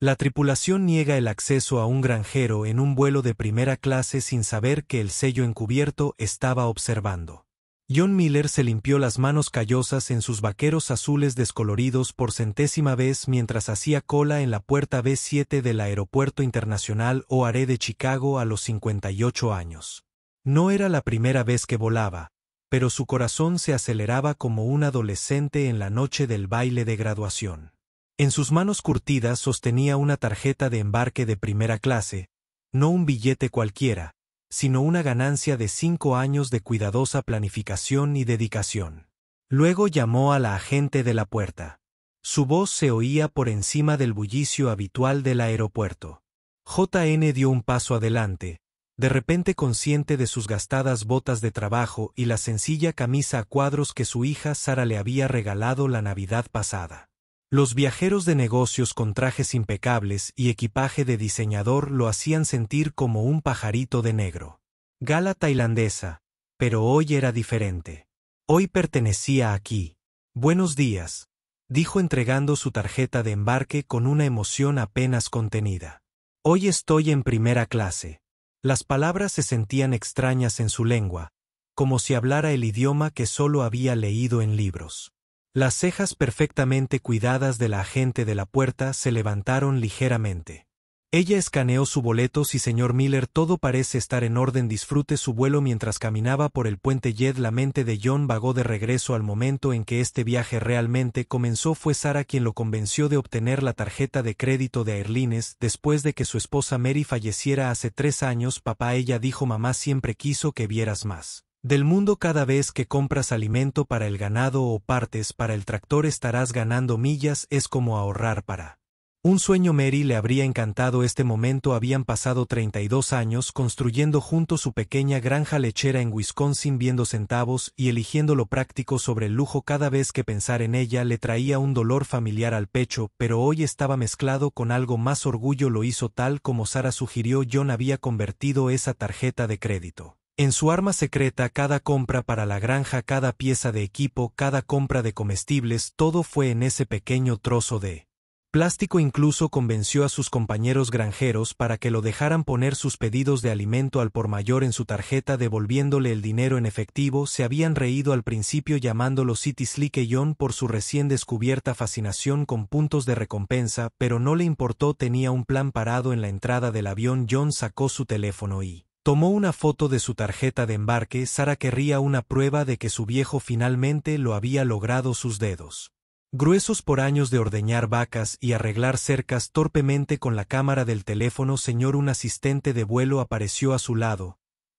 La tripulación niega el acceso a un granjero en un vuelo de primera clase sin saber que el sello encubierto estaba observando. John Miller se limpió las manos callosas en sus vaqueros azules descoloridos por centésima vez mientras hacía cola en la puerta B7 del Aeropuerto Internacional O'Hare de Chicago a los 58 años. No era la primera vez que volaba, pero su corazón se aceleraba como un adolescente en la noche del baile de graduación. En sus manos curtidas sostenía una tarjeta de embarque de primera clase, no un billete cualquiera, sino una ganancia de 5 años de cuidadosa planificación y dedicación. Luego llamó a la agente de la puerta. Su voz se oía por encima del bullicio habitual del aeropuerto. JN dio un paso adelante, de repente consciente de sus gastadas botas de trabajo y la sencilla camisa a cuadros que su hija Sara le había regalado la Navidad pasada. Los viajeros de negocios con trajes impecables y equipaje de diseñador lo hacían sentir como un pajarito de negro. Gala tailandesa, pero hoy era diferente. Hoy pertenecía aquí. Buenos días, dijo entregando su tarjeta de embarque con una emoción apenas contenida. Hoy estoy en primera clase. Las palabras se sentían extrañas en su lengua, como si hablara el idioma que solo había leído en libros. Las cejas perfectamente cuidadas de la agente de la puerta se levantaron ligeramente. Ella escaneó su boleto. Sí, señor Miller, todo parece estar en orden. Disfrute su vuelo. Mientras caminaba por el puente Jet, la mente de John vagó de regreso al momento en que este viaje realmente comenzó. Fue Sara quien lo convenció de obtener la tarjeta de crédito de Airlines después de que su esposa Mary falleciera hace 3 años. Papá, ella dijo, mamá siempre quiso que vieras más del mundo. Cada vez que compras alimento para el ganado o partes para el tractor estarás ganando millas. Es como ahorrar para un sueño. Mary le habría encantado este momento. Habían pasado 32 años construyendo juntos su pequeña granja lechera en Wisconsin, viendo centavos y eligiendo lo práctico sobre el lujo. Cada vez que pensar en ella le traía un dolor familiar al pecho, pero hoy estaba mezclado con algo más. Orgullo. Lo hizo tal como Sara sugirió. John había convertido esa tarjeta de crédito en su arma secreta. Cada compra para la granja, cada pieza de equipo, cada compra de comestibles, todo fue en ese pequeño trozo de plástico. Incluso convenció a sus compañeros granjeros para que lo dejaran poner sus pedidos de alimento al por mayor en su tarjeta, devolviéndole el dinero en efectivo. Se habían reído al principio llamándolo City Slick John por su recién descubierta fascinación con puntos de recompensa, pero no le importó. Tenía un plan parado en la entrada del avión. John sacó su teléfono y tomó una foto de su tarjeta de embarque. Sara querría una prueba de que su viejo finalmente lo había logrado. Sus dedos, gruesos por años de ordeñar vacas y arreglar cercas, torpemente con la cámara del teléfono. Señor, un asistente de vuelo apareció a su lado.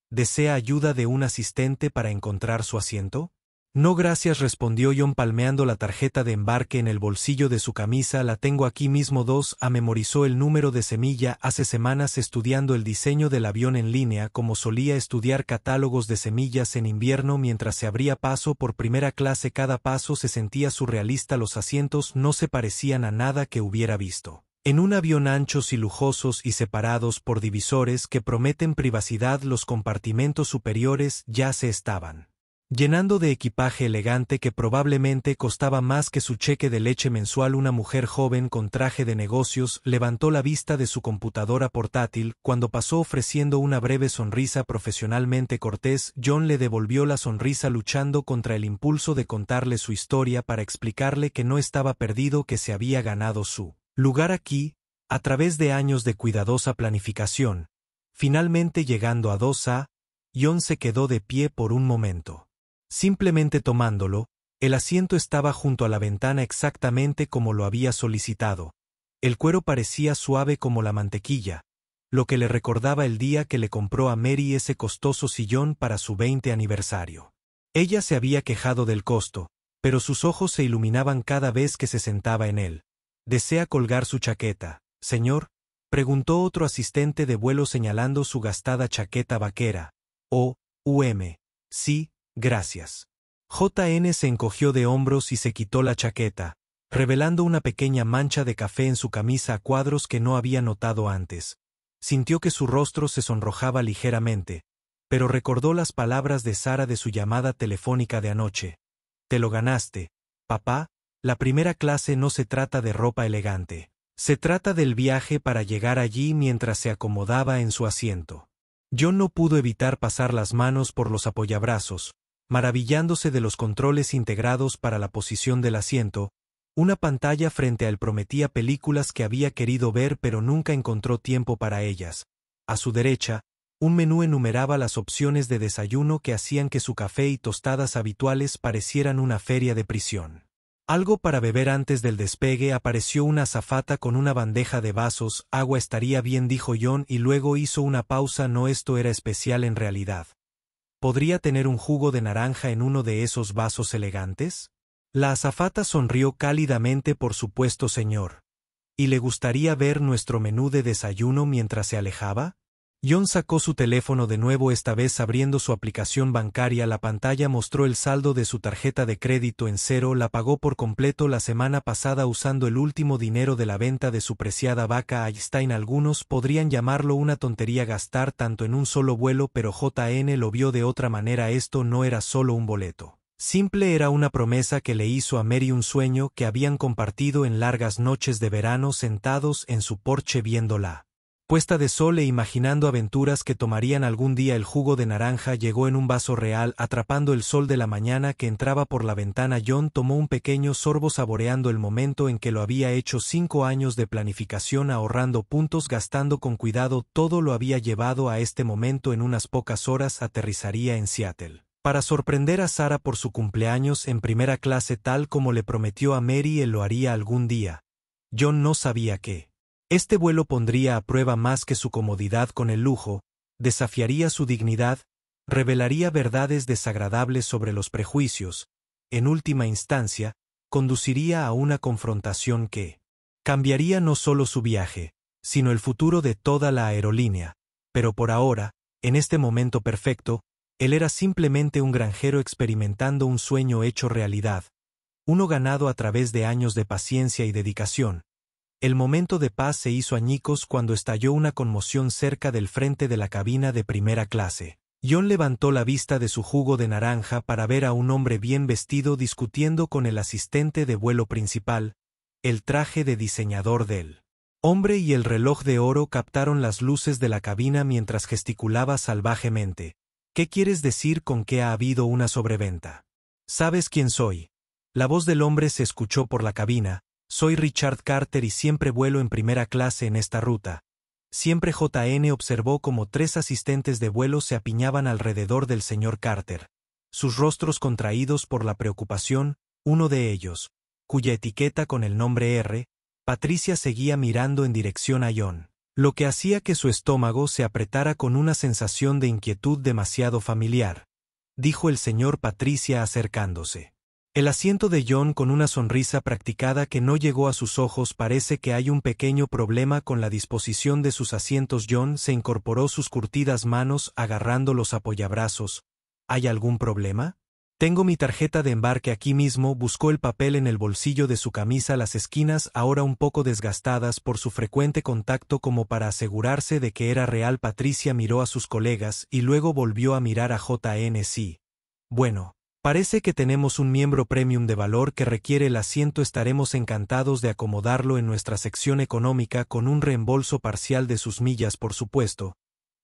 ¿Desea ayuda de un asistente para encontrar su asiento? No, gracias, respondió John palmeando la tarjeta de embarque en el bolsillo de su camisa. La tengo aquí mismo. 2A. Memorizó el número de semilla. Hace semanas estudiando el diseño del avión en línea, como solía estudiar catálogos de semillas en invierno mientras se abría paso por primera clase. Cada paso se sentía surrealista. Los asientos no se parecían a nada que hubiera visto en un avión. Anchos y lujosos y separados por divisores que prometen privacidad. Los compartimentos superiores ya se estaban llenando de equipaje elegante que probablemente costaba más que su cheque de leche mensual. Una mujer joven con traje de negocios levantó la vista de su computadora portátil cuando pasó, ofreciendo una breve sonrisa profesionalmente cortés. John le devolvió la sonrisa luchando contra el impulso de contarle su historia para explicarle que no estaba perdido, que se había ganado su lugar aquí, a través de años de cuidadosa planificación. Finalmente llegando a 2A, John se quedó de pie por un momento. Simplemente tomándolo, el asiento estaba junto a la ventana exactamente como lo había solicitado. El cuero parecía suave como la mantequilla, lo que le recordaba el día que le compró a Mary ese costoso sillón para su 20 aniversario. Ella se había quejado del costo, pero sus ojos se iluminaban cada vez que se sentaba en él. ¿Desea colgar su chaqueta, señor?, preguntó otro asistente de vuelo señalando su gastada chaqueta vaquera. Sí, gracias. JN se encogió de hombros y se quitó la chaqueta, revelando una pequeña mancha de café en su camisa a cuadros que no había notado antes. Sintió que su rostro se sonrojaba ligeramente, pero recordó las palabras de Sara de su llamada telefónica de anoche. Te lo ganaste, papá. La primera clase no se trata de ropa elegante. Se trata del viaje para llegar allí mientras se acomodaba en su asiento. John no pudo evitar pasar las manos por los apoyabrazos, maravillándose de los controles integrados para la posición del asiento. Una pantalla frente a él prometía películas que había querido ver pero nunca encontró tiempo para ellas. A su derecha, un menú enumeraba las opciones de desayuno que hacían que su café y tostadas habituales parecieran una feria de prisión. Algo para beber antes del despegue. Apareció una azafata con una bandeja de vasos. Agua estaría bien, dijo John, y luego hizo una pausa. No, esto era especial en realidad. ¿Podría tener un jugo de naranja en uno de esos vasos elegantes? La azafata sonrió cálidamente. Por supuesto, señor. ¿Y le gustaría ver nuestro menú de desayuno mientras se alejaba? John sacó su teléfono de nuevo, esta vez abriendo su aplicación bancaria. La pantalla mostró el saldo de su tarjeta de crédito en cero. La pagó por completo la semana pasada usando el último dinero de la venta de su preciada vaca Einstein. Algunos podrían llamarlo una tontería gastar tanto en un solo vuelo, pero JN lo vio de otra manera. Esto no era solo un boleto simple, era una promesa que le hizo a Mary, un sueño que habían compartido en largas noches de verano sentados en su porche viendo la puesta de sol e imaginando aventuras que tomarían algún día. El jugo de naranja llegó en un vaso real, atrapando el sol de la mañana que entraba por la ventana. John tomó un pequeño sorbo, saboreando el momento en que lo había hecho. 5 años de planificación, ahorrando puntos, gastando con cuidado, todo lo había llevado a este momento. En unas pocas horas aterrizaría en Seattle para sorprender a Sarah por su cumpleaños en primera clase, tal como le prometió a Mary. Él lo haría algún día. John no sabía qué. Este vuelo pondría a prueba más que su comodidad con el lujo, desafiaría su dignidad, revelaría verdades desagradables sobre los prejuicios. En última instancia, conduciría a una confrontación que cambiaría no solo su viaje, sino el futuro de toda la aerolínea. Pero por ahora, en este momento perfecto, él era simplemente un granjero experimentando un sueño hecho realidad, uno ganado a través de años de paciencia y dedicación. El momento de paz se hizo añicos cuando estalló una conmoción cerca del frente de la cabina de primera clase. John levantó la vista de su jugo de naranja para ver a un hombre bien vestido discutiendo con el asistente de vuelo principal. El traje de diseñador del hombre y el reloj de oro captaron las luces de la cabina mientras gesticulaba salvajemente. ¿Qué quieres decir con que ha habido una sobreventa? ¿Sabes quién soy? La voz del hombre se escuchó por la cabina. Soy Richard Carter y siempre vuelo en primera clase en esta ruta. Siempre. JN observó cómo 3 asistentes de vuelo se apiñaban alrededor del señor Carter, sus rostros contraídos por la preocupación. Uno de ellos, cuya etiqueta con el nombre R, Patricia, seguía mirando en dirección a John, lo que hacía que su estómago se apretara con una sensación de inquietud demasiado familiar. Dijo el señor Patricia acercándose. El asiento de John, con una sonrisa practicada que no llegó a sus ojos. Parece que hay un pequeño problema con la disposición de sus asientos. John se incorporó sus curtidas manos agarrando los apoyabrazos. ¿Hay algún problema? Tengo mi tarjeta de embarque aquí mismo. Buscó el papel en el bolsillo de su camisa, las esquinas ahora un poco desgastadas por su frecuente contacto, como para asegurarse de que era real. Patricia miró a sus colegas y luego volvió a mirar a JN. Sí. Bueno. Parece que tenemos un miembro premium de valor que requiere el asiento. Estaremos encantados de acomodarlo en nuestra sección económica con un reembolso parcial de sus millas, por supuesto.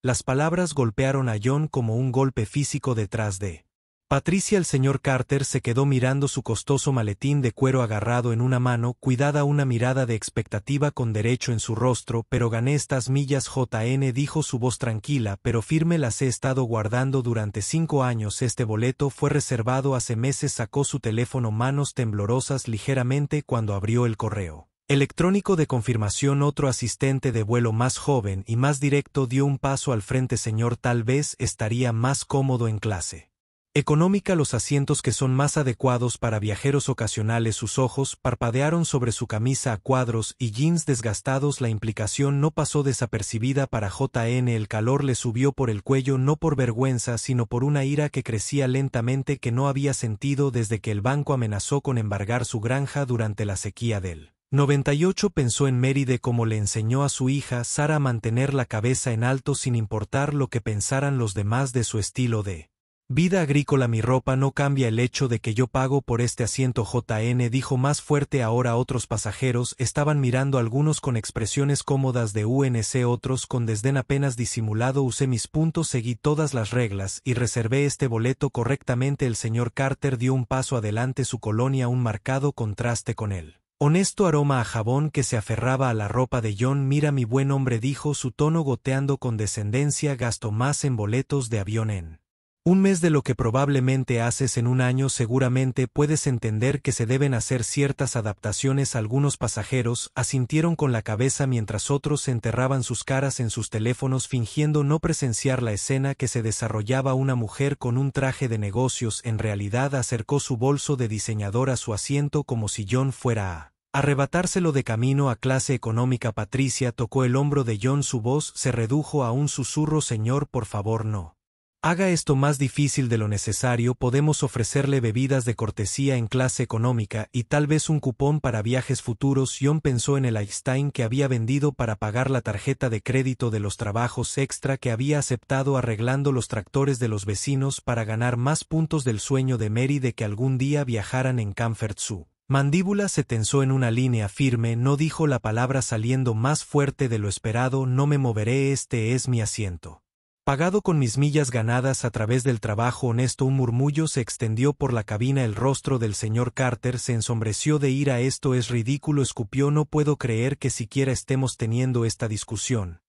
Las palabras golpearon a John como un golpe físico detrás de Patricia. El señor Carter se quedó mirando su costoso maletín de cuero agarrado en una mano, cuidada, una mirada de expectativa con derecho en su rostro. Pero gané estas millas, JN, dijo, su voz tranquila pero firme. Las he estado guardando durante 5 años. Este boleto fue reservado hace meses. Sacó su teléfono, manos temblorosas ligeramente cuando abrió el correo electrónico de confirmación. Otro asistente de vuelo más joven y más directo dio un paso al frente. Señor, tal vez estaría más cómodo en clase económica. Los asientos que son más adecuados para viajeros ocasionales. Sus ojos parpadearon sobre su camisa a cuadros y jeans desgastados. La implicación no pasó desapercibida para JN. El calor le subió por el cuello, no por vergüenza sino por una ira que crecía lentamente, que no había sentido desde que el banco amenazó con embargar su granja durante la sequía del 98. Pensó en Mary, de cómo le enseñó a su hija Sarah a mantener la cabeza en alto sin importar lo que pensaran los demás de su estilo de Vida agrícola, mi ropa no cambia el hecho de que yo pago por este asiento. JN dijo más fuerte. Ahora otros pasajeros estaban mirando, algunos con expresiones cómodas de UNC, otros con desdén apenas disimulado. Usé mis puntos, seguí todas las reglas y reservé este boleto correctamente. El señor Carter dio un paso adelante, su colonia un marcado contraste con él honesto aroma a jabón que se aferraba a la ropa de John. Mira, mi buen hombre, dijo, su tono goteando con descendencia, gastó más en boletos de avión en un mes de lo que probablemente haces en un año. Seguramente puedes entender que se deben hacer ciertas adaptaciones. Algunos pasajeros asintieron con la cabeza mientras otros enterraban sus caras en sus teléfonos fingiendo no presenciar la escena que se desarrollaba. Una mujer con un traje de negocios en realidad acercó su bolso de diseñador a su asiento como si John fuera a arrebatárselo. De camino a clase económica, Patricia tocó el hombro de John, su voz se redujo a un susurro. Señor, por favor no haga esto más difícil de lo necesario. Podemos ofrecerle bebidas de cortesía en clase económica y tal vez un cupón para viajes futuros. John pensó en el Einstein que había vendido para pagar la tarjeta de crédito de los trabajos extra que había aceptado arreglando los tractores de los vecinos para ganar más puntos, del sueño de Mary de que algún día viajaran en Comfort. Su mandíbula se tensó en una línea firme. No dijo la palabra, saliendo más fuerte de lo esperado. No me moveré, este es mi asiento pagado con mis millas ganadas a través del trabajo honesto. Un murmullo se extendió por la cabina. El rostro del señor Carter se ensombreció de ira. Esto es ridículo, escupió. No puedo creer que siquiera estemos teniendo esta discusión.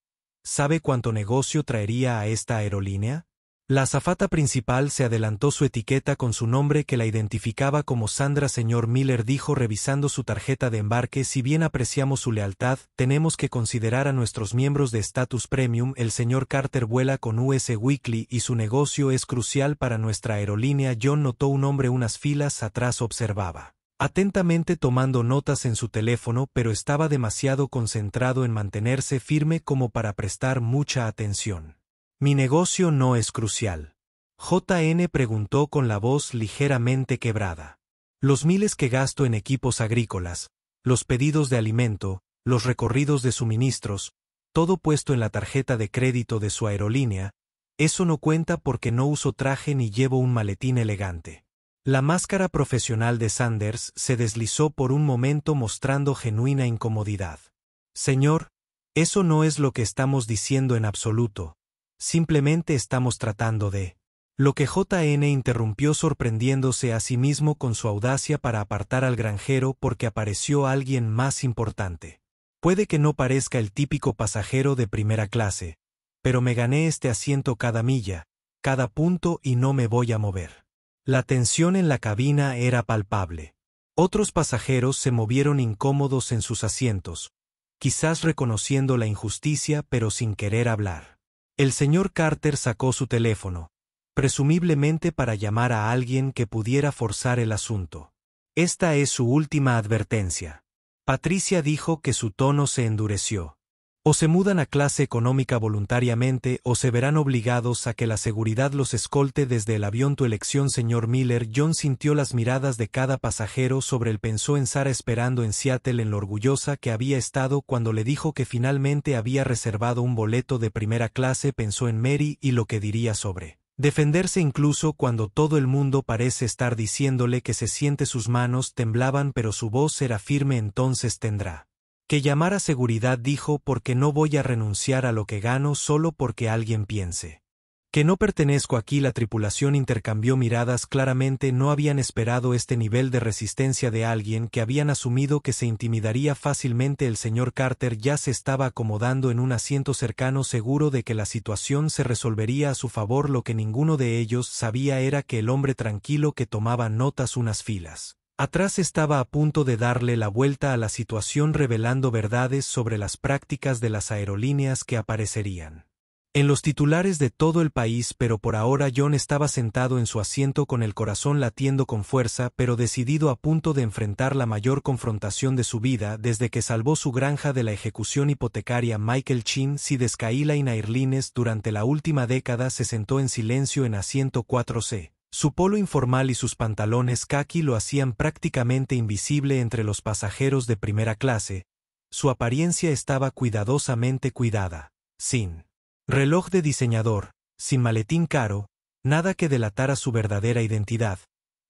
¿Sabe cuánto negocio traería a esta aerolínea? La azafata principal se adelantó, su etiqueta con su nombre que la identificaba como Sandra. Señor Miller, dijo revisando su tarjeta de embarque, si bien apreciamos su lealtad, tenemos que considerar a nuestros miembros de estatus premium. El señor Carter vuela con US Weekly y su negocio es crucial para nuestra aerolínea. John notó un hombre unas filas atrás, observaba atentamente tomando notas en su teléfono, pero estaba demasiado concentrado en mantenerse firme como para prestar mucha atención. Mi negocio no es crucial. JN preguntó con la voz ligeramente quebrada. Los miles que gasto en equipos agrícolas, los pedidos de alimento, los recorridos de suministros, todo puesto en la tarjeta de crédito de su aerolínea, eso no cuenta porque no uso traje ni llevo un maletín elegante. La máscara profesional de Sanders se deslizó por un momento mostrando genuina incomodidad. Señor, eso no es lo que estamos diciendo en absoluto. Simplemente estamos tratando de... Lo que JN interrumpió, sorprendiéndose a sí mismo con su audacia para apartar al granjero porque apareció alguien más importante. Puede que no parezca el típico pasajero de primera clase, pero me gané este asiento cada milla, cada punto y no me voy a mover. La tensión en la cabina era palpable. Otros pasajeros se movieron incómodos en sus asientos, quizás reconociendo la injusticia pero sin querer hablar. El señor Carter sacó su teléfono, presumiblemente para llamar a alguien que pudiera forzar el asunto. Esta es su última advertencia. Patricia dijo que su tono se endureció. O se mudan a clase económica voluntariamente o se verán obligados a que la seguridad los escolte desde el avión. Tu elección, señor Miller. John sintió las miradas de cada pasajero sobre él. Pensó en Sara esperando en Seattle, en lo orgullosa que había estado cuando le dijo que finalmente había reservado un boleto de primera clase. Pensó en Mary y lo que diría sobre defenderse incluso cuando todo el mundo parece estar diciéndole que se siente. Sus manos temblaban pero su voz era firme. Entonces tendrá que llamar a seguridad, dijo, porque no voy a renunciar a lo que gano solo porque alguien piense que no pertenezco aquí. La tripulación intercambió miradas. Claramente no habían esperado este nivel de resistencia de alguien que habían asumido que se intimidaría fácilmente. El señor Carter ya se estaba acomodando en un asiento cercano, seguro de que la situación se resolvería a su favor. Lo que ninguno de ellos sabía era que el hombre tranquilo que tomaba notas unas filas atrás estaba a punto de darle la vuelta a la situación, revelando verdades sobre las prácticas de las aerolíneas que aparecerían en los titulares de todo el país. Pero por ahora John estaba sentado en su asiento con el corazón latiendo con fuerza, pero decidido, a punto de enfrentar la mayor confrontación de su vida desde que salvó su granja de la ejecución hipotecaria. Michael Chin, Sea Skyline Airlines, durante la última década se sentó en silencio en asiento 4C. Su polo informal y sus pantalones caqui lo hacían prácticamente invisible entre los pasajeros de primera clase. Su apariencia estaba cuidadosamente cuidada, sin reloj de diseñador, sin maletín caro, Nada que delatara su verdadera identidad.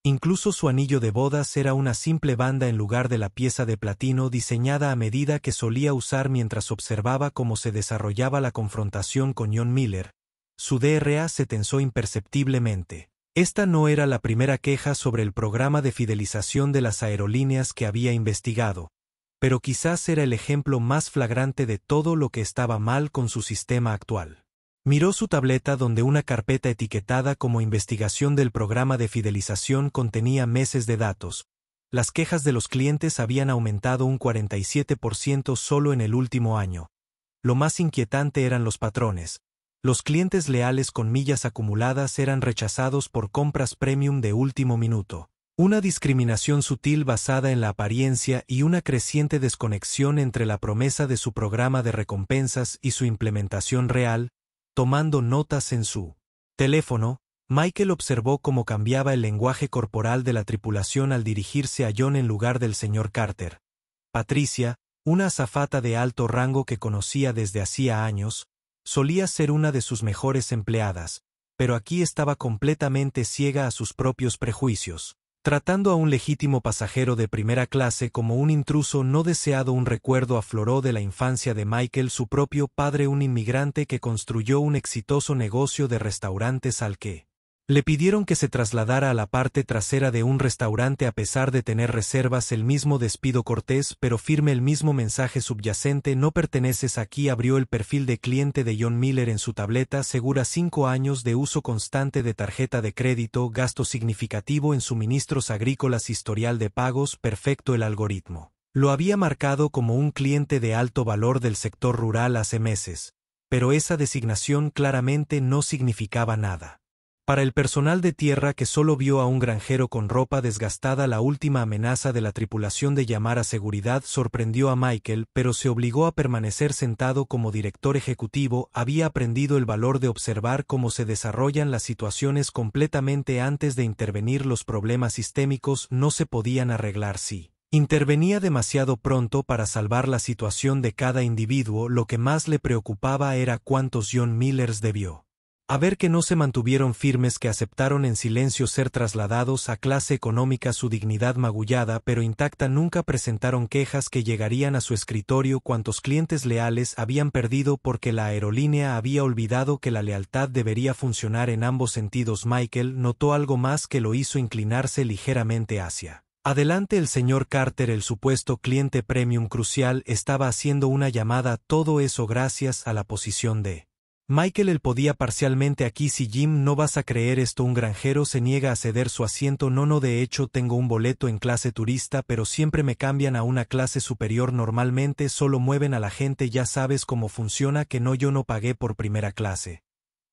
Incluso su anillo de bodas era una simple banda en lugar de la pieza de platino diseñada a medida que solía usar mientras observaba cómo se desarrollaba la confrontación con John Miller. Su DRA se tensó imperceptiblemente. Esta no era la primera queja sobre el programa de fidelización de las aerolíneas que había investigado, pero quizás era el ejemplo más flagrante de todo lo que estaba mal con su sistema actual. Miró su tableta donde una carpeta etiquetada como investigación del programa de fidelización contenía meses de datos. Las quejas de los clientes habían aumentado un 47% solo en el último año. Lo más inquietante eran los patrones. Los clientes leales con millas acumuladas eran rechazados por compras premium de último minuto. Una discriminación sutil basada en la apariencia y una creciente desconexión entre la promesa de su programa de recompensas y su implementación real. Tomando notas en su teléfono, Michael observó cómo cambiaba el lenguaje corporal de la tripulación al dirigirse a John en lugar del señor Carter. Patricia, una azafata de alto rango que conocía desde hacía años, solía ser una de sus mejores empleadas, pero aquí estaba completamente ciega a sus propios prejuicios, tratando a un legítimo pasajero de primera clase como un intruso no deseado. Un recuerdo afloró de la infancia de Michael, su propio padre, un inmigrante que construyó un exitoso negocio de restaurantes al que le pidieron que se trasladara a la parte trasera de un restaurante a pesar de tener reservas. El mismo despido cortés pero firme, el mismo mensaje subyacente: no perteneces aquí. Abrió el perfil de cliente de John Miller en su tableta, segura 5 años de uso constante de tarjeta de crédito, gasto significativo en suministros agrícolas, historial de pagos perfecto. El algoritmo lo había marcado como un cliente de alto valor del sector rural hace meses, pero esa designación claramente no significaba nada. Para el personal de tierra, que solo vio a un granjero con ropa desgastada, la última amenaza de la tripulación de llamar a seguridad sorprendió a Michael, pero se obligó a permanecer sentado como director ejecutivo. Había aprendido el valor de observar cómo se desarrollan las situaciones completamente antes de intervenir. Los problemas sistémicos no se podían arreglar si intervenía demasiado pronto para salvar la situación de cada individuo. Lo que más le preocupaba era cuántos John Millers debió haber que no se mantuvieron firmes, que aceptaron en silencio ser trasladados a clase económica, su dignidad magullada pero intacta. Nunca presentaron quejas que llegarían a su escritorio. Cuántos clientes leales habían perdido porque la aerolínea había olvidado que la lealtad debería funcionar en ambos sentidos. Michael notó algo más que lo hizo inclinarse ligeramente hacia adelante. El señor Carter, el supuesto cliente premium crucial, estaba haciendo una llamada. Todo eso gracias a la posición de Michael. Él podía parcialmente aquí. Si Jim, no vas a creer esto, un granjero se niega a ceder su asiento. No, de hecho tengo un boleto en clase turista, pero siempre me cambian a una clase superior. Normalmente solo mueven a la gente, ya sabes cómo funciona. Que no, yo no pagué por primera clase.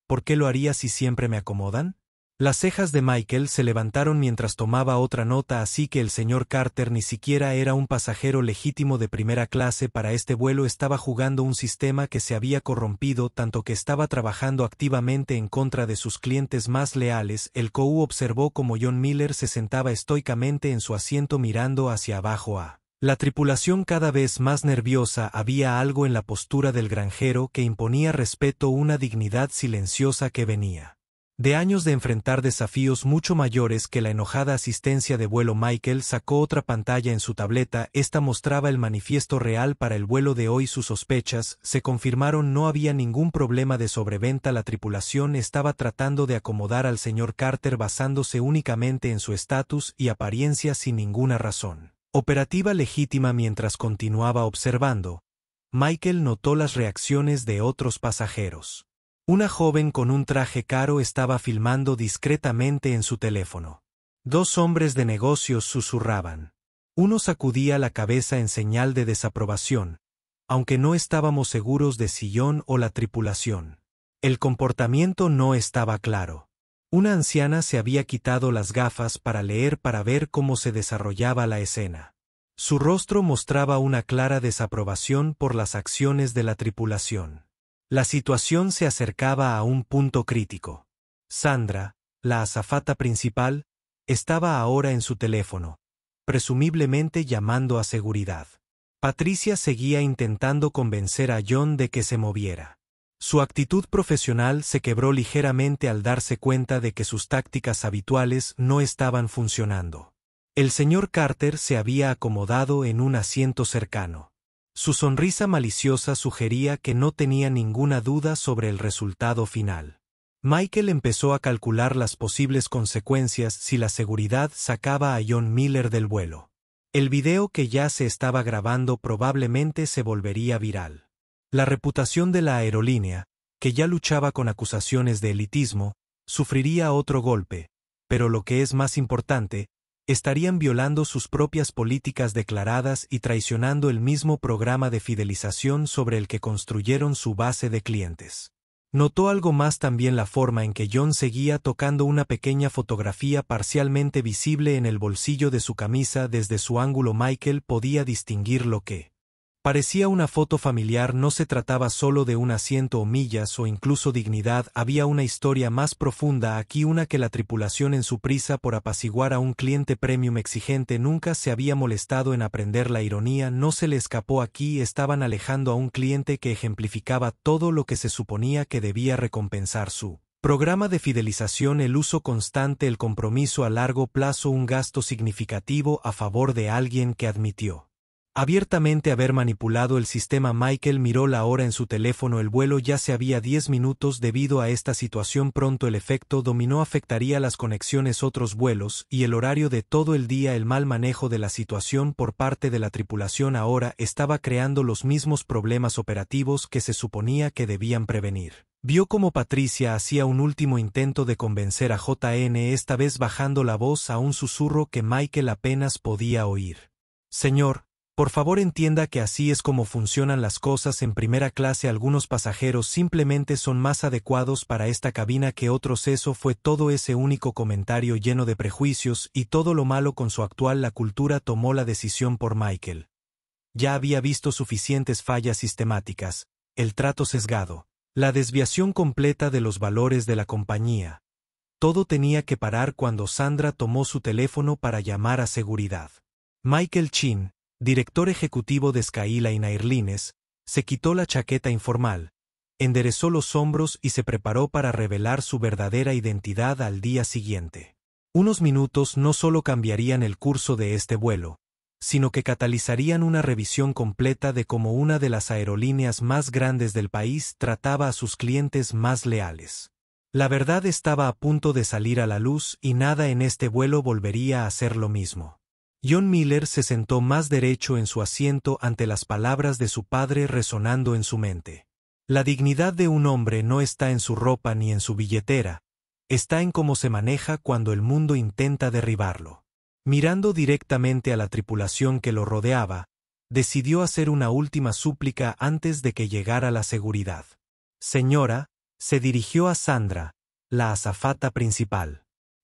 ¿Por qué lo haría si siempre me acomodan? Las cejas de Michael se levantaron mientras tomaba otra nota. Así que el señor Carter ni siquiera era un pasajero legítimo de primera clase para este vuelo. Estaba jugando un sistema que se había corrompido tanto que estaba trabajando activamente en contra de sus clientes más leales. El COU observó cómo John Miller se sentaba estoicamente en su asiento mirando hacia abajo a la tripulación cada vez más nerviosa. Había algo en la postura del granjero que imponía respeto, una dignidad silenciosa que venía de años de enfrentar desafíos mucho mayores que la enojada asistencia de vuelo. Michael sacó otra pantalla en su tableta. Esta mostraba el manifiesto real para el vuelo de hoy. Sus sospechas se confirmaron. No había ningún problema de sobreventa. La tripulación estaba tratando de acomodar al señor Carter basándose únicamente en su estatus y apariencia, sin ninguna razón operativa legítima. Mientras continuaba observando, Michael notó las reacciones de otros pasajeros. Una joven con un traje caro estaba filmando discretamente en su teléfono. 2 hombres de negocios susurraban. Uno sacudía la cabeza en señal de desaprobación, aunque no estábamos seguros de si John o la tripulación. El comportamiento no estaba claro. Una anciana se había quitado las gafas para leer, para ver cómo se desarrollaba la escena. Su rostro mostraba una clara desaprobación por las acciones de la tripulación. La situación se acercaba a un punto crítico. Sandra, la azafata principal, estaba ahora en su teléfono, presumiblemente llamando a seguridad. Patricia seguía intentando convencer a John de que se moviera. Su actitud profesional se quebró ligeramente al darse cuenta de que sus tácticas habituales no estaban funcionando. El señor Carter se había acomodado en un asiento cercano. Su sonrisa maliciosa sugería que no tenía ninguna duda sobre el resultado final. Michael empezó a calcular las posibles consecuencias si la seguridad sacaba a John Miller del vuelo. El video que ya se estaba grabando probablemente se volvería viral. La reputación de la aerolínea, que ya luchaba con acusaciones de elitismo, sufriría otro golpe, pero lo que es más importante, estarían violando sus propias políticas declaradas y traicionando el mismo programa de fidelización sobre el que construyeron su base de clientes. Notó algo más también la forma en que John seguía tocando una pequeña fotografía parcialmente visible en el bolsillo de su camisa. Desde su ángulo Michael podía distinguir lo que parecía una foto familiar. No se trataba solo de un asiento o millas o incluso dignidad, había una historia más profunda aquí, una que la tripulación en su prisa por apaciguar a un cliente premium exigente nunca se había molestado en aprender. La ironía no se le escapó aquí, estaban alejando a un cliente que ejemplificaba todo lo que se suponía que debía recompensar su programa de fidelización, el uso constante, el compromiso a largo plazo, un gasto significativo a favor de alguien que admitió abiertamente haber manipulado el sistema. Michael miró la hora en su teléfono. El vuelo ya se había 10 minutos. Debido a esta situación pronto el efecto dominó afectaría las conexiones, otros vuelos, y el horario de todo el día. El mal manejo de la situación por parte de la tripulación ahora estaba creando los mismos problemas operativos que se suponía que debían prevenir. Vio cómo Patricia hacía un último intento de convencer a JN, esta vez bajando la voz a un susurro que Michael apenas podía oír. Señor, por favor entienda que así es como funcionan las cosas en primera clase. Algunos pasajeros simplemente son más adecuados para esta cabina que otros. Eso fue todo. Ese único comentario lleno de prejuicios y todo lo malo con su actual. La cultura tomó la decisión por Michael. Ya había visto suficientes fallas sistemáticas, el trato sesgado, la desviación completa de los valores de la compañía. Todo tenía que parar cuando Sandra tomó su teléfono para llamar a seguridad. Michael Chin, director ejecutivo de Skyline Airlines, se quitó la chaqueta informal, enderezó los hombros y se preparó para revelar su verdadera identidad al día siguiente. Unos minutos no solo cambiarían el curso de este vuelo, sino que catalizarían una revisión completa de cómo una de las aerolíneas más grandes del país trataba a sus clientes más leales. La verdad estaba a punto de salir a la luz y nada en este vuelo volvería a ser lo mismo. John Miller se sentó más derecho en su asiento ante las palabras de su padre resonando en su mente. La dignidad de un hombre no está en su ropa ni en su billetera, está en cómo se maneja cuando el mundo intenta derribarlo. Mirando directamente a la tripulación que lo rodeaba, decidió hacer una última súplica antes de que llegara la seguridad. Señora, se dirigió a Sandra, la azafata principal.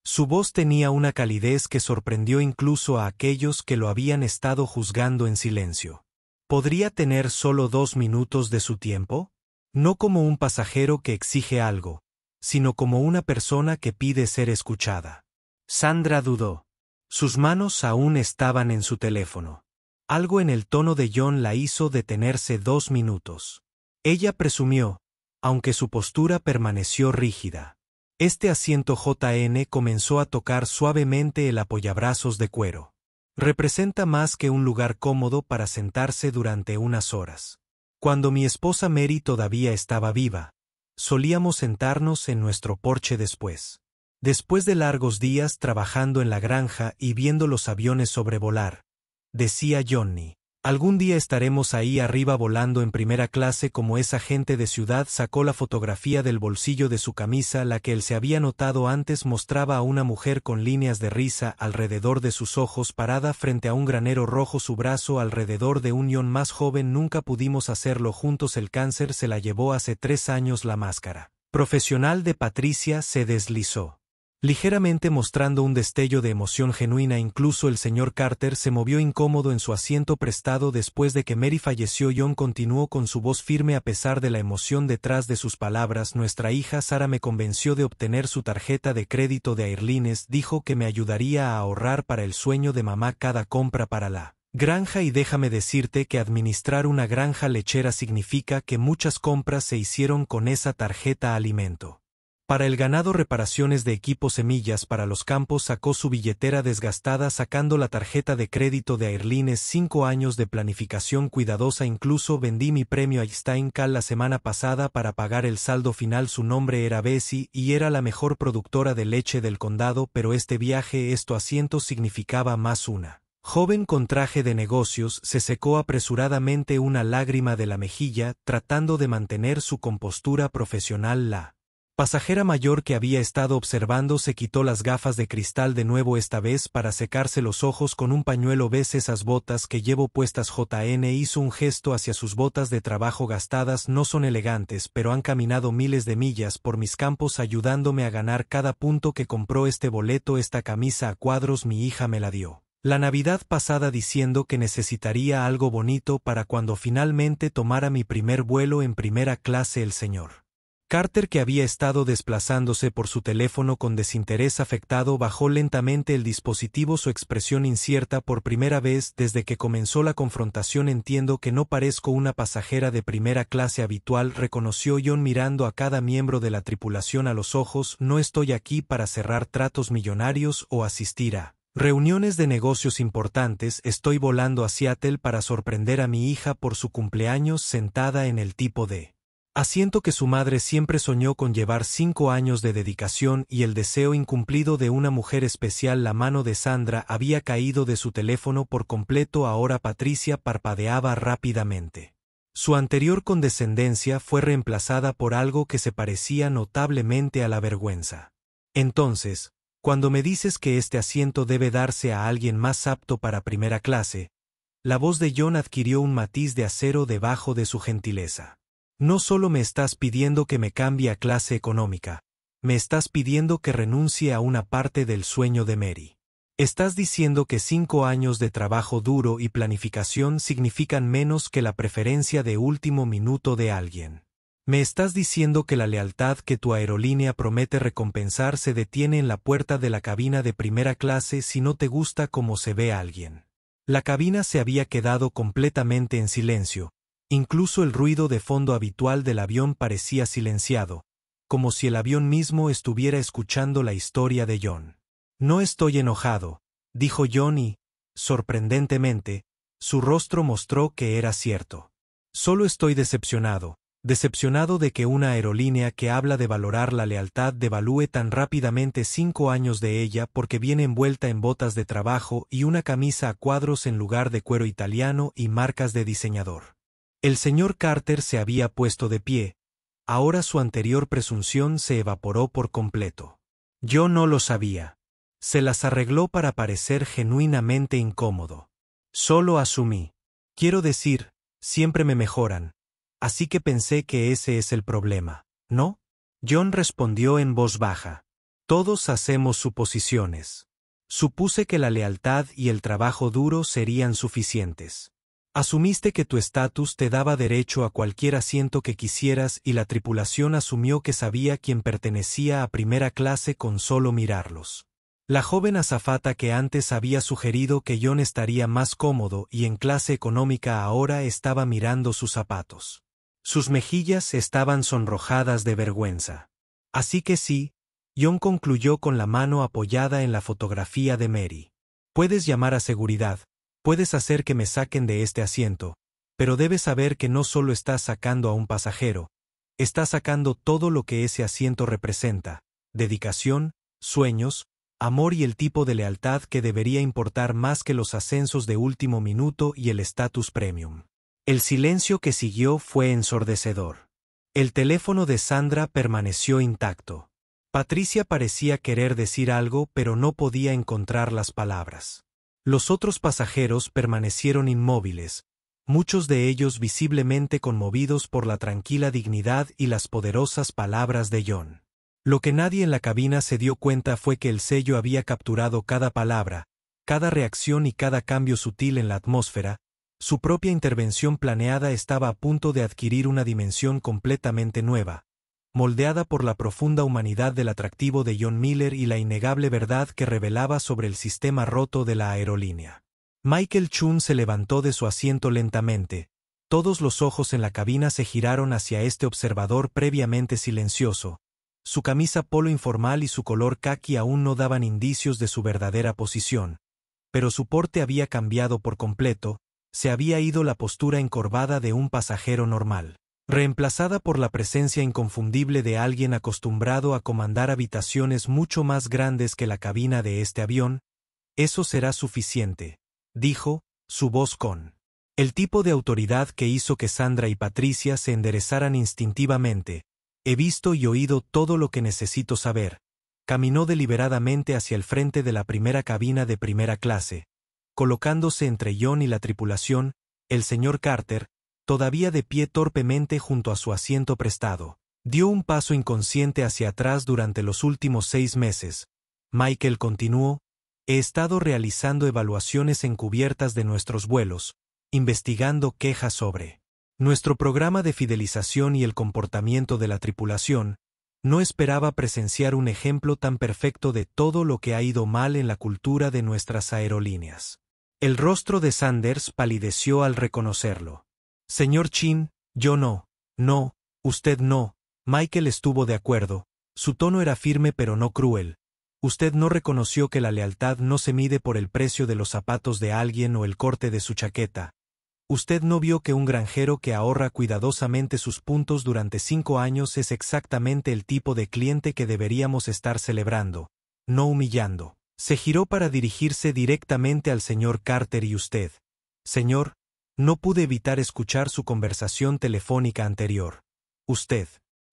Su voz tenía una calidez que sorprendió incluso a aquellos que lo habían estado juzgando en silencio. ¿Podría tener solo 2 minutos de su tiempo? No como un pasajero que exige algo, sino como una persona que pide ser escuchada. Sandra dudó. Sus manos aún estaban en su teléfono. Algo en el tono de John la hizo detenerse 2 minutos. Ella presumió, aunque su postura permaneció rígida. Este asiento JN comenzó a tocar suavemente el apoyabrazos de cuero. Representa más que un lugar cómodo para sentarse durante unas horas. Cuando mi esposa Mary todavía estaba viva, solíamos sentarnos en nuestro porche después. Después de largos días trabajando en la granja y viendo los aviones sobrevolar, decía Johnny. Algún día estaremos ahí arriba volando en primera clase como esa gente de ciudad. Sacó la fotografía del bolsillo de su camisa. La que él se había notado antes mostraba a una mujer con líneas de risa alrededor de sus ojos parada frente a un granero rojo, su brazo alrededor de un John más joven. Nunca pudimos hacerlo juntos, el cáncer se la llevó hace 3 años. La máscara profesional de Patricia se deslizó ligeramente mostrando un destello de emoción genuina. Incluso el señor Carter se movió incómodo en su asiento prestado. Después de que Mary falleció, John continuó con su voz firme a pesar de la emoción detrás de sus palabras. Nuestra hija Sara me convenció de obtener su tarjeta de crédito de Airlines, dijo que me ayudaría a ahorrar para el sueño de mamá. Cada compra para la Granja. Y déjame decirte que administrar una granja lechera significa que muchas compras se hicieron con esa tarjeta alimento. Para el ganado, reparaciones de equipos, semillas para los campos, sacó su billetera desgastada sacando la tarjeta de crédito de Airlines, 5 años de planificación cuidadosa. Incluso vendí mi premio Einstein Cal la semana pasada para pagar el saldo final. Su nombre era Bessie y era la mejor productora de leche del condado, pero este viaje, asiento significaba más. Una joven con traje de negocios se secó apresuradamente una lágrima de la mejilla, tratando de mantener su compostura profesional. La pasajera mayor que había estado observando se quitó las gafas de cristal de nuevo, esta vez para secarse los ojos con un pañuelo. ¿Ves esas botas que llevo puestas? JN hizo un gesto hacia sus botas de trabajo gastadas. No son elegantes, pero han caminado miles de millas por mis campos ayudándome a ganar cada punto que compró este boleto. Esta camisa a cuadros mi hija me la dio la Navidad pasada diciendo que necesitaría algo bonito para cuando finalmente tomara mi primer vuelo en primera clase. El señor Carter, que había estado desplazándose por su teléfono con desinterés afectado, bajó lentamente el dispositivo, su expresión incierta. Por primera vez desde que comenzó la confrontación entiendo que no parezco una pasajera de primera clase habitual, reconoció John mirando a cada miembro de la tripulación a los ojos. No estoy aquí para cerrar tratos millonarios o asistir a reuniones de negocios importantes. Estoy volando a Seattle para sorprender a mi hija por su cumpleaños sentada en el tipo de asiento que su madre siempre soñó con llevar. 5 años de dedicación y el deseo incumplido de una mujer especial. La mano de Sandra había caído de su teléfono por completo. Ahora Patricia parpadeaba rápidamente. Su anterior condescendencia fue reemplazada por algo que se parecía notablemente a la vergüenza. Entonces, cuando me dices que este asiento debe darse a alguien más apto para primera clase, la voz de John adquirió un matiz de acero debajo de su gentileza. No solo me estás pidiendo que me cambie a clase económica, me estás pidiendo que renuncie a una parte del sueño de Mary. Estás diciendo que 5 años de trabajo duro y planificación significan menos que la preferencia de último minuto de alguien. Me estás diciendo que la lealtad que tu aerolínea promete recompensar se detiene en la puerta de la cabina de primera clase si no te gusta cómo se ve a alguien. La cabina se había quedado completamente en silencio. Incluso el ruido de fondo habitual del avión parecía silenciado, como si el avión mismo estuviera escuchando la historia de John. No estoy enojado, dijo John y, sorprendentemente, su rostro mostró que era cierto. Solo estoy decepcionado de que una aerolínea que habla de valorar la lealtad devalúe tan rápidamente 5 años de ella porque viene envuelta en botas de trabajo y una camisa a cuadros en lugar de cuero italiano y marcas de diseñador. El señor Carter se había puesto de pie. Ahora su anterior presunción se evaporó por completo. Yo no lo sabía. Se las arregló para parecer genuinamente incómodo. Solo asumí. Quiero decir, siempre me mejoran. Así que pensé que ese es el problema, ¿no? John respondió en voz baja. Todos hacemos suposiciones. Supuse que la lealtad y el trabajo duro serían suficientes. Asumiste que tu estatus te daba derecho a cualquier asiento que quisieras y la tripulación asumió que sabía quién pertenecía a primera clase con solo mirarlos. La joven azafata que antes había sugerido que John estaría más cómodo y en clase económica ahora estaba mirando sus zapatos. Sus mejillas estaban sonrojadas de vergüenza. Así que sí, John concluyó con la mano apoyada en la fotografía de Mary. Puedes llamar a seguridad. Puedes hacer que me saquen de este asiento, pero debes saber que no solo estás sacando a un pasajero, estás sacando todo lo que ese asiento representa: dedicación, sueños, amor y el tipo de lealtad que debería importar más que los ascensos de último minuto y el estatus premium. El silencio que siguió fue ensordecedor. El teléfono de Sandra permaneció intacto. Patricia parecía querer decir algo pero no podía encontrar las palabras. Los otros pasajeros permanecieron inmóviles, muchos de ellos visiblemente conmovidos por la tranquila dignidad y las poderosas palabras de John. Lo que nadie en la cabina se dio cuenta fue que el sello había capturado cada palabra, cada reacción y cada cambio sutil en la atmósfera. Su propia intervención planeada estaba a punto de adquirir una dimensión completamente nueva, moldeada por la profunda humanidad del atractivo de John Miller y la innegable verdad que revelaba sobre el sistema roto de la aerolínea. Michael Chun se levantó de su asiento lentamente. Todos los ojos en la cabina se giraron hacia este observador previamente silencioso. Su camisa polo informal y su color caqui aún no daban indicios de su verdadera posición. Pero su porte había cambiado por completo, se había ido la postura encorvada de un pasajero normal, reemplazada por la presencia inconfundible de alguien acostumbrado a comandar habitaciones mucho más grandes que la cabina de este avión. Eso será suficiente, dijo, su voz con el tipo de autoridad que hizo que Sandra y Patricia se enderezaran instintivamente. He visto y oído todo lo que necesito saber. Caminó deliberadamente hacia el frente de la primera cabina de primera clase. Colocándose entre John y la tripulación, el señor Carter, todavía de pie torpemente junto a su asiento prestado, dio un paso inconsciente hacia atrás durante los últimos 6 meses. Michael continuó, he estado realizando evaluaciones encubiertas de nuestros vuelos, investigando quejas sobre nuestro programa de fidelización y el comportamiento de la tripulación. No esperaba presenciar un ejemplo tan perfecto de todo lo que ha ido mal en la cultura de nuestras aerolíneas. El rostro de Sanders palideció al reconocerlo. Señor Chin, yo no, usted no. Michael estuvo de acuerdo. Su tono era firme pero no cruel. Usted no reconoció que la lealtad no se mide por el precio de los zapatos de alguien o el corte de su chaqueta. Usted no vio que un granjero que ahorra cuidadosamente sus puntos durante 5 años es exactamente el tipo de cliente que deberíamos estar celebrando, no humillando. Se giró para dirigirse directamente al señor Carter y usted. Señor, no pude evitar escuchar su conversación telefónica anterior. Usted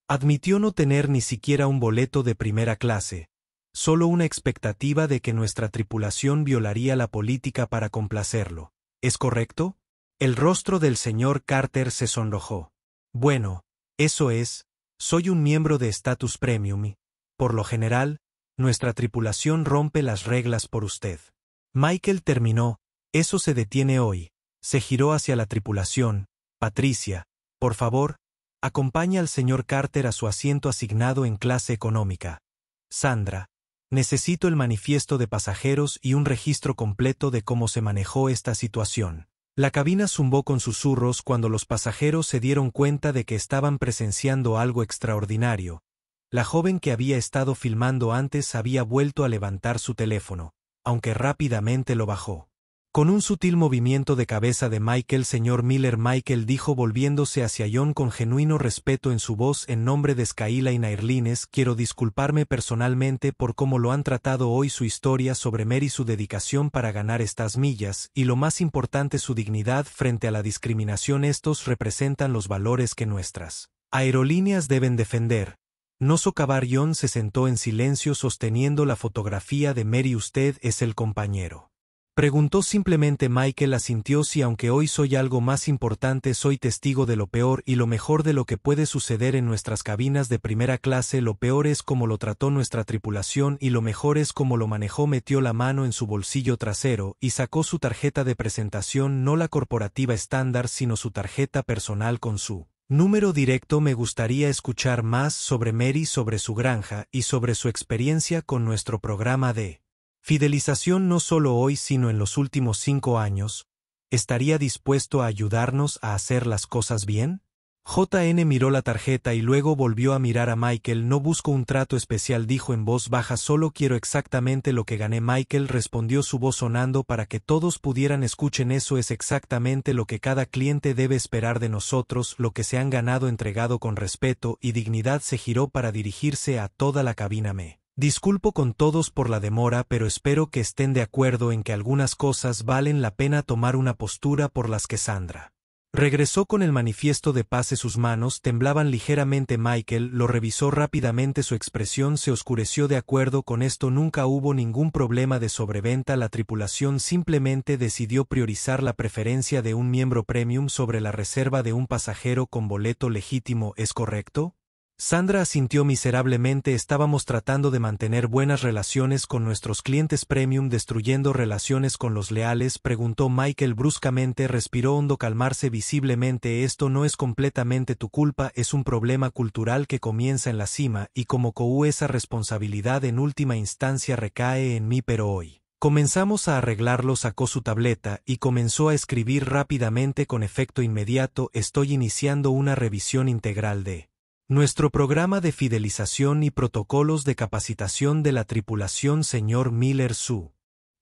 admitió no tener ni siquiera un boleto de primera clase, solo una expectativa de que nuestra tripulación violaría la política para complacerlo. ¿Es correcto? El rostro del señor Carter se sonrojó. Bueno, eso es, soy un miembro de Status Premium y, por lo general, nuestra tripulación rompe las reglas por usted. Michael terminó, eso se detiene hoy. Se giró hacia la tripulación. Patricia, por favor, acompaña al señor Carter a su asiento asignado en clase económica. Sandra, necesito el manifiesto de pasajeros y un registro completo de cómo se manejó esta situación. La cabina zumbó con susurros cuando los pasajeros se dieron cuenta de que estaban presenciando algo extraordinario. La joven que había estado filmando antes había vuelto a levantar su teléfono, aunque rápidamente lo bajó. Con un sutil movimiento de cabeza de Michael, señor Miller, Michael dijo volviéndose hacia John con genuino respeto en su voz, en nombre de Skyline Airlines, quiero disculparme personalmente por cómo lo han tratado hoy, su historia sobre Mary, su dedicación para ganar estas millas, y lo más importante, su dignidad frente a la discriminación. Estos representan los valores que nuestras aerolíneas deben defender. No socavar. John se sentó en silencio sosteniendo la fotografía de Mary. ¿Usted es el compañero? Preguntó simplemente. Michael asintió. Sí, aunque hoy soy algo más importante, soy testigo de lo peor y lo mejor de lo que puede suceder en nuestras cabinas de primera clase. Lo peor es cómo lo trató nuestra tripulación y lo mejor es cómo lo manejó. Metió la mano en su bolsillo trasero y sacó su tarjeta de presentación, no la corporativa estándar, sino su tarjeta personal con su número directo. Me gustaría escuchar más sobre Mary, sobre su granja y sobre su experiencia con nuestro programa de fidelización, no solo hoy sino en los últimos 5 años. ¿Estaría dispuesto a ayudarnos a hacer las cosas bien? JN miró la tarjeta y luego volvió a mirar a Michael. No busco un trato especial, dijo en voz baja, solo quiero exactamente lo que gané. Michael, respondió su voz sonando para que todos pudieran escuchen, eso es exactamente lo que cada cliente debe esperar de nosotros, lo que se han ganado, entregado con respeto y dignidad. Se giró para dirigirse a toda la cabina. Me disculpo con todos por la demora, pero espero que estén de acuerdo en que algunas cosas valen la pena tomar una postura por las que Sandra regresó con el manifiesto de paz. Sus manos temblaban ligeramente. Michael lo revisó rápidamente, su expresión se oscureció. De acuerdo con esto, nunca hubo ningún problema de sobreventa. La tripulación simplemente decidió priorizar la preferencia de un miembro premium sobre la reserva de un pasajero con boleto legítimo, ¿es correcto? Sandra asintió miserablemente. Estábamos tratando de mantener buenas relaciones con nuestros clientes premium, destruyendo relaciones con los leales. Preguntó Michael bruscamente. Respiró hondo, calmarse visiblemente. Esto no es completamente tu culpa, es un problema cultural que comienza en la cima y como COU esa responsabilidad en última instancia recae en mí, pero hoy Comenzamos a arreglarlo. Sacó su tableta y comenzó a escribir rápidamente con efecto inmediato. Estoy iniciando una revisión integral de nuestro programa de fidelización y protocolos de capacitación de la tripulación. Señor Miller, su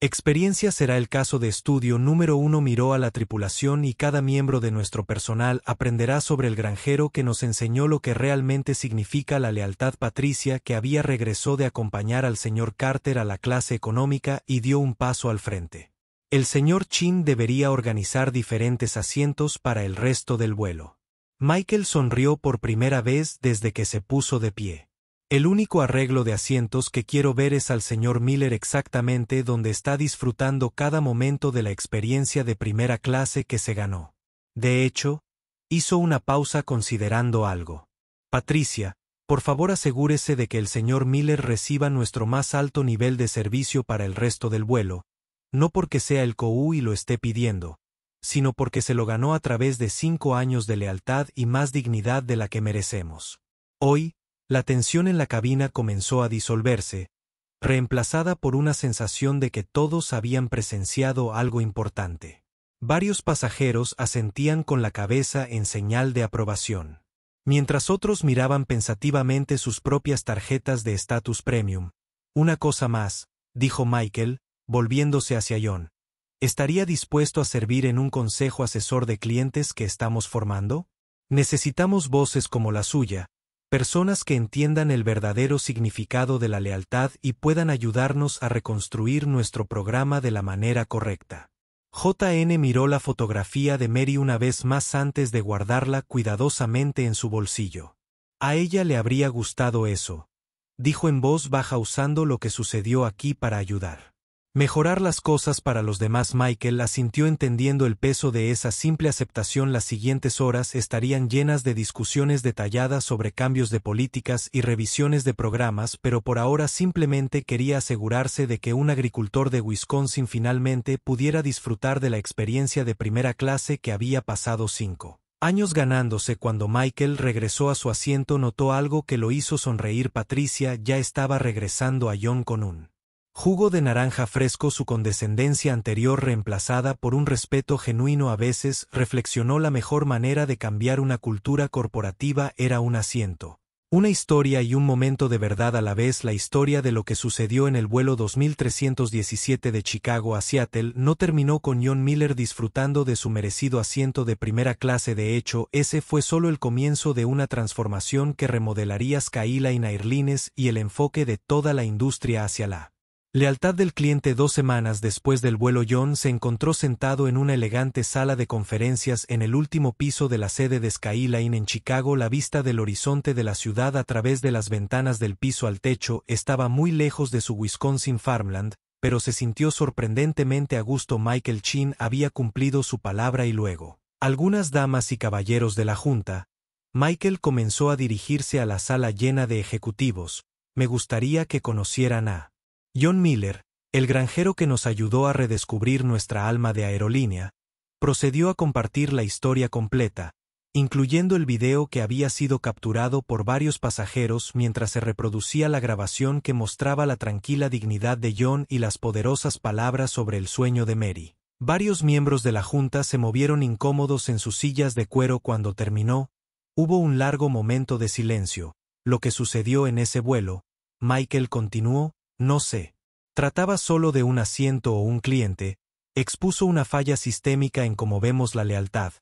experiencia será el caso de estudio número 1. Miró a la tripulación y cada miembro de nuestro personal aprenderá sobre el granjero que nos enseñó lo que realmente significa la lealtad. Patricia, que había regresó de acompañar al señor Carter a la clase económica, y dio un paso al frente. El señor Chin debería organizar diferentes asientos para el resto del vuelo. Michael sonrió por primera vez desde que se puso de pie. El único arreglo de asientos que quiero ver es al señor Miller exactamente donde está disfrutando cada momento de la experiencia de primera clase que se ganó. De hecho, hizo una pausa considerando algo. Patricia, por favor asegúrese de que el señor Miller reciba nuestro más alto nivel de servicio para el resto del vuelo, no porque sea el COU y lo esté pidiendo, sino porque se lo ganó a través de 5 años de lealtad y más dignidad de la que merecemos. Hoy, la tensión en la cabina comenzó a disolverse, reemplazada por una sensación de que todos habían presenciado algo importante. Varios pasajeros asentían con la cabeza en señal de aprobación, mientras otros miraban pensativamente sus propias tarjetas de estatus premium. Una cosa más, dijo Michael, volviéndose hacia John. ¿Estaría dispuesto a servir en un consejo asesor de clientes que estamos formando? Necesitamos voces como la suya, personas que entiendan el verdadero significado de la lealtad y puedan ayudarnos a reconstruir nuestro programa de la manera correcta. JN miró la fotografía de Mary una vez más antes de guardarla cuidadosamente en su bolsillo. A ella le habría gustado eso, dijo en voz baja usando lo que sucedió aquí para ayudar. Mejorar las cosas para los demás. Michael asintió entendiendo el peso de esa simple aceptación. Las siguientes horas estarían llenas de discusiones detalladas sobre cambios de políticas y revisiones de programas, pero por ahora simplemente quería asegurarse de que un agricultor de Wisconsin finalmente pudiera disfrutar de la experiencia de primera clase que había pasado 5 años ganándose. Cuando Michael regresó a su asiento notó algo que lo hizo sonreír. Patricia ya estaba regresando a John con un jugo de naranja fresco. Su condescendencia anterior reemplazada por un respeto genuino. A veces, reflexionó, la mejor manera de cambiar una cultura corporativa era un asiento. Una historia y un momento de verdad a la vez. La historia de lo que sucedió en el vuelo 2317 de Chicago a Seattle no terminó con John Miller disfrutando de su merecido asiento de primera clase. De hecho, ese fue solo el comienzo de una transformación que remodelaría Skyline Airlines y el enfoque de toda la industria hacia la lealtad del cliente. 2 semanas después del vuelo, John se encontró sentado en una elegante sala de conferencias en el último piso de la sede de Skyline en Chicago. La vista del horizonte de la ciudad a través de las ventanas del piso al techo estaba muy lejos de su Wisconsin farmland, pero se sintió sorprendentemente a gusto. Michael Chin había cumplido su palabra y luego, algunas damas y caballeros de la junta, Michael comenzó a dirigirse a la sala llena de ejecutivos. Me gustaría que conocieran a John Miller, el granjero que nos ayudó a redescubrir nuestra alma de aerolínea. Procedió a compartir la historia completa, incluyendo el video que había sido capturado por varios pasajeros mientras se reproducía la grabación que mostraba la tranquila dignidad de John y las poderosas palabras sobre el sueño de Mary. Varios miembros de la junta se movieron incómodos en sus sillas de cuero cuando terminó. Hubo un largo momento de silencio. Lo que sucedió en ese vuelo, Michael continuó, no se trataba solo de un asiento o un cliente, expuso una falla sistémica en cómo vemos la lealtad.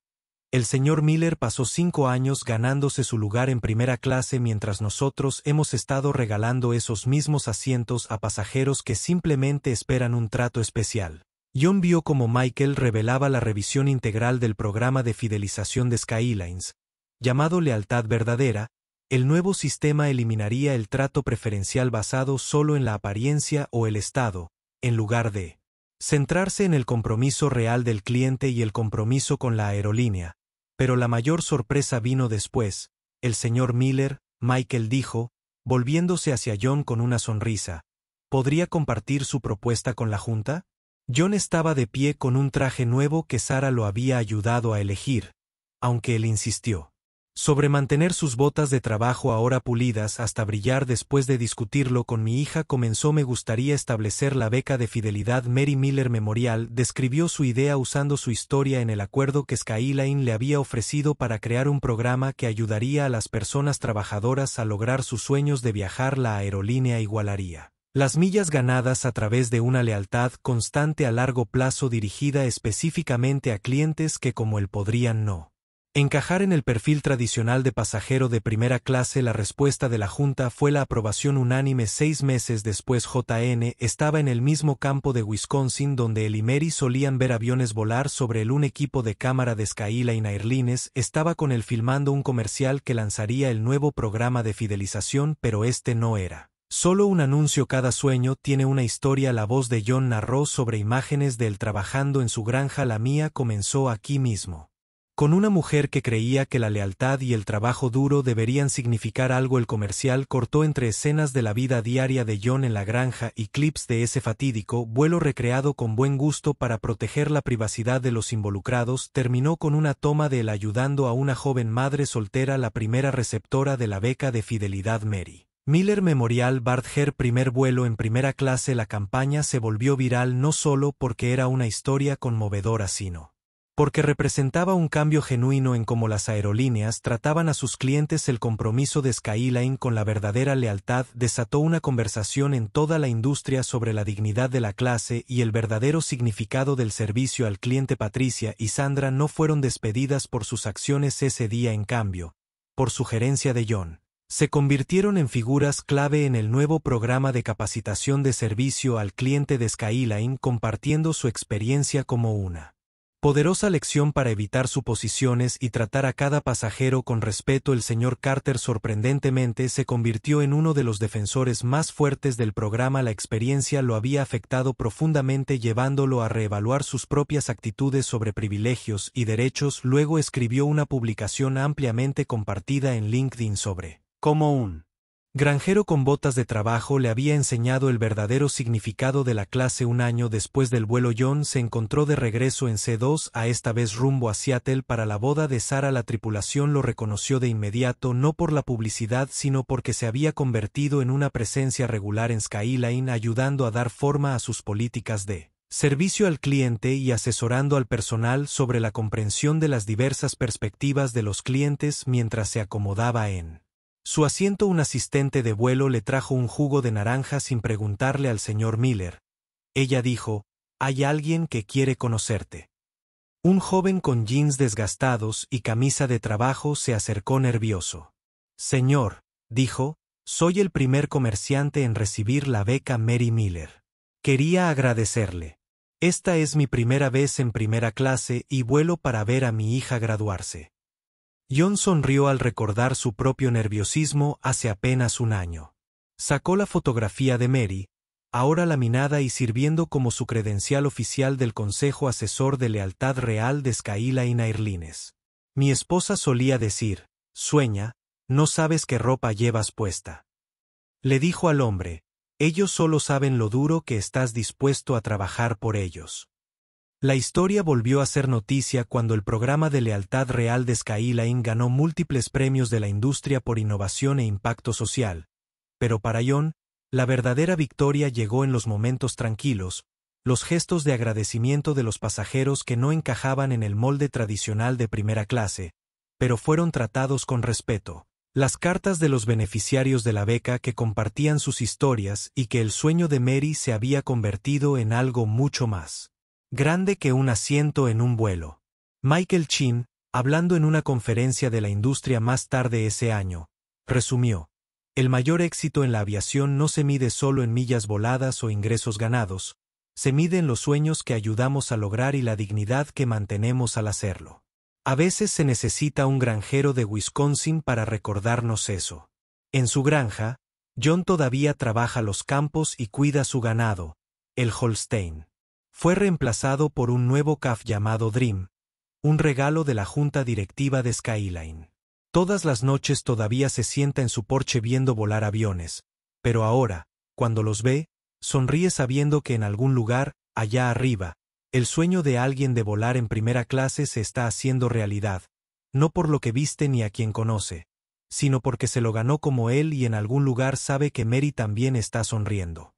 El señor Miller pasó 5 años ganándose su lugar en primera clase mientras nosotros hemos estado regalando esos mismos asientos a pasajeros que simplemente esperan un trato especial. John vio cómo Michael revelaba la revisión integral del programa de fidelización de Skylines, llamado Lealtad Verdadera. El nuevo sistema eliminaría el trato preferencial basado solo en la apariencia o el estado, en lugar de centrarse en el compromiso real del cliente y el compromiso con la aerolínea. Pero la mayor sorpresa vino después. El señor Miller, Michael dijo, volviéndose hacia John con una sonrisa, ¿podría compartir su propuesta con la junta? John estaba de pie con un traje nuevo que Sara lo había ayudado a elegir, aunque él insistió. Sobre mantener sus botas de trabajo ahora pulidas hasta brillar. Después de discutirlo con mi hija comenzó: me gustaría establecer la beca de fidelidad Mary Miller Memorial. Describió su idea usando su historia en el acuerdo que Skyline le había ofrecido para crear un programa que ayudaría a las personas trabajadoras a lograr sus sueños de viajar. La aerolínea igualaría las millas ganadas a través de una lealtad constante a largo plazo dirigida específicamente a clientes que como él podrían no encajar en el perfil tradicional de pasajero de primera clase. La respuesta de la Junta fue la aprobación unánime. 6 meses después, JN estaba en el mismo campo de Wisconsin donde él y Mary solían ver aviones volar sobre él. Un equipo de cámara de Skyline Airlines estaba con él filmando un comercial que lanzaría el nuevo programa de fidelización, pero este no era solo un anuncio. Cada sueño tiene una historia. La voz de John narró sobre imágenes de él trabajando en su granja. La mía comenzó aquí mismo, con una mujer que creía que la lealtad y el trabajo duro deberían significar algo. El comercial cortó entre escenas de la vida diaria de John en la granja y clips de ese fatídico vuelo recreado con buen gusto para proteger la privacidad de los involucrados. Terminó con una toma de él ayudando a una joven madre soltera, la primera receptora de la beca de fidelidad Mary Miller Memorial Bart Her primer vuelo en primera clase. La campaña se volvió viral no solo porque era una historia conmovedora, sino porque representaba un cambio genuino en cómo las aerolíneas trataban a sus clientes. El compromiso de Skyline con la verdadera lealtad desató una conversación en toda la industria sobre la dignidad de la clase y el verdadero significado del servicio al cliente. Patricia y Sandra no fueron despedidas por sus acciones ese día. En cambio, por sugerencia de John, se convirtieron en figuras clave en el nuevo programa de capacitación de servicio al cliente de Skyline, compartiendo su experiencia como una poderosa lección para evitar suposiciones y tratar a cada pasajero con respeto. El señor Carter sorprendentemente se convirtió en uno de los defensores más fuertes del programa. La experiencia lo había afectado profundamente, llevándolo a reevaluar sus propias actitudes sobre privilegios y derechos. Luego escribió una publicación ampliamente compartida en LinkedIn sobre cómo un granjero con botas de trabajo le había enseñado el verdadero significado de la clase. Un año después del vuelo, John se encontró de regreso en C2, esta vez rumbo a Seattle para la boda de Sarah. La tripulación lo reconoció de inmediato, no por la publicidad sino porque se había convertido en una presencia regular en Skyline, ayudando a dar forma a sus políticas de servicio al cliente y asesorando al personal sobre la comprensión de las diversas perspectivas de los clientes. Mientras se acomodaba en su asiento, un asistente de vuelo le trajo un jugo de naranja sin preguntarle al señor Miller. Ella dijo: «Hay alguien que quiere conocerte». Un joven con jeans desgastados y camisa de trabajo se acercó nervioso. «Señor», dijo, «soy el primer comerciante en recibir la beca Mary Miller. Quería agradecerle. Esta es mi primera vez en primera clase y vuelo para ver a mi hija graduarse». John sonrió al recordar su propio nerviosismo hace apenas un año. Sacó la fotografía de Mary, ahora laminada y sirviendo como su credencial oficial del Consejo Asesor de Lealtad Real de Skyline Airlines. «Mi esposa solía decir, sueña, no sabes qué ropa llevas puesta». Le dijo al hombre, «ellos solo saben lo duro que estás dispuesto a trabajar por ellos». La historia volvió a ser noticia cuando el programa de lealtad real de Skyline ganó múltiples premios de la industria por innovación e impacto social. Pero para John, la verdadera victoria llegó en los momentos tranquilos, los gestos de agradecimiento de los pasajeros que no encajaban en el molde tradicional de primera clase, pero fueron tratados con respeto. Las cartas de los beneficiarios de la beca que compartían sus historias y que el sueño de Mary se había convertido en algo mucho más grande que un asiento en un vuelo. Michael Chin, hablando en una conferencia de la industria más tarde ese año, resumió: «El mayor éxito en la aviación no se mide solo en millas voladas o ingresos ganados, se mide en los sueños que ayudamos a lograr y la dignidad que mantenemos al hacerlo. A veces se necesita un granjero de Wisconsin para recordarnos eso». En su granja, John todavía trabaja los campos y cuida su ganado, el Holstein. Fue reemplazado por un nuevo CAF llamado Dream, un regalo de la junta directiva de Skyline. Todas las noches todavía se sienta en su porche viendo volar aviones, pero ahora, cuando los ve, sonríe sabiendo que en algún lugar, allá arriba, el sueño de alguien de volar en primera clase se está haciendo realidad, no por lo que viste ni a quien conoce, sino porque se lo ganó como él y en algún lugar sabe que Mary también está sonriendo.